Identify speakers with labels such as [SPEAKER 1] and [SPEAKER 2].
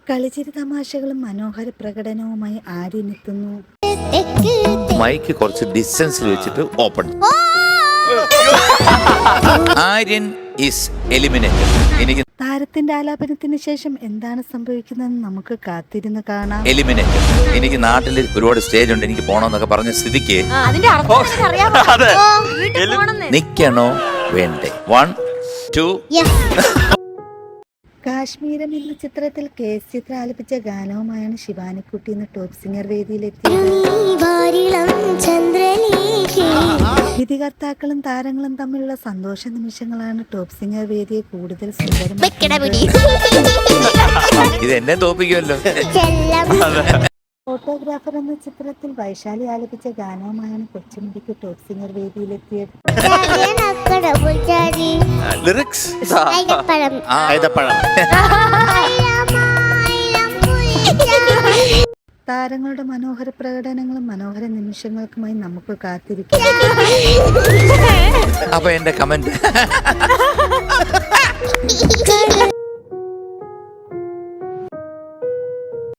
[SPEAKER 1] കളിച്ചിരി തമാശകളും മനോഹര പ്രകടനവുമായി ആര്യനെത്തുന്നു.
[SPEAKER 2] മൈക്ക് കുറച്ച് ഡിസ്റ്റൻസിൽ വെച്ചിട്ട് ഓപ്പൺ. Aryan is eliminated. എനിക്ക്
[SPEAKER 1] താരത്തിന്റെ ആലാപനത്തിന് ശേഷം എന്താണ് സംഭവിക്കുന്നതെന്ന് നമുക്ക് കാത്തിരുന്ന് കാണാം.
[SPEAKER 2] എലിമിനേറ്റഡ്. എനിക്ക് നാട്ടിൽ ഒരുപാട് സ്റ്റേജ് ഉണ്ട്, എനിക്ക് പോണോന്നൊക്കെ പറഞ്ഞ സ്ഥിതിക്ക് നിക്കണോ വേണ്ടേ? 1 2
[SPEAKER 1] കാശ്മീരം എന്ന ചിത്രത്തിൽ KS ചിത്ര ആലപിച്ച ഗാനവുമായാണ് ശിവാനിക്കുട്ടി ഇന്ന് ടോപ്പ് സിംഗർ വേദിയിലെത്തിയത്. വിധികർത്താക്കളും താരങ്ങളും തമ്മിലുള്ള സന്തോഷ നിമിഷങ്ങളാണ് ടോപ്പ് സിംഗർ വേദിയെ കൂടുതൽ സുന്ദരമാക്കുന്നത്.
[SPEAKER 2] ഇത് എന്നെ തോപ്പിക്കുമല്ലോ.
[SPEAKER 1] ഫോട്ടോഗ്രാഫർ എന്ന ചിത്രത്തിൽ വൈശാലി ആലപിച്ച ഗാനവുമായാണ് കൊച്ചുമുടിക്ക് ടോപ്പ് സിംഗർ വേദിയിലെത്തിയത്.
[SPEAKER 2] ലിറിക്സ്
[SPEAKER 1] താരങ്ങളുടെ മനോഹര പ്രകടനങ്ങളും മനോഹര നിമിഷങ്ങൾക്കുമായി നമുക്ക് കാത്തിരിക്കാം.
[SPEAKER 2] അപ്പൊ എന്റെ കമന്റ്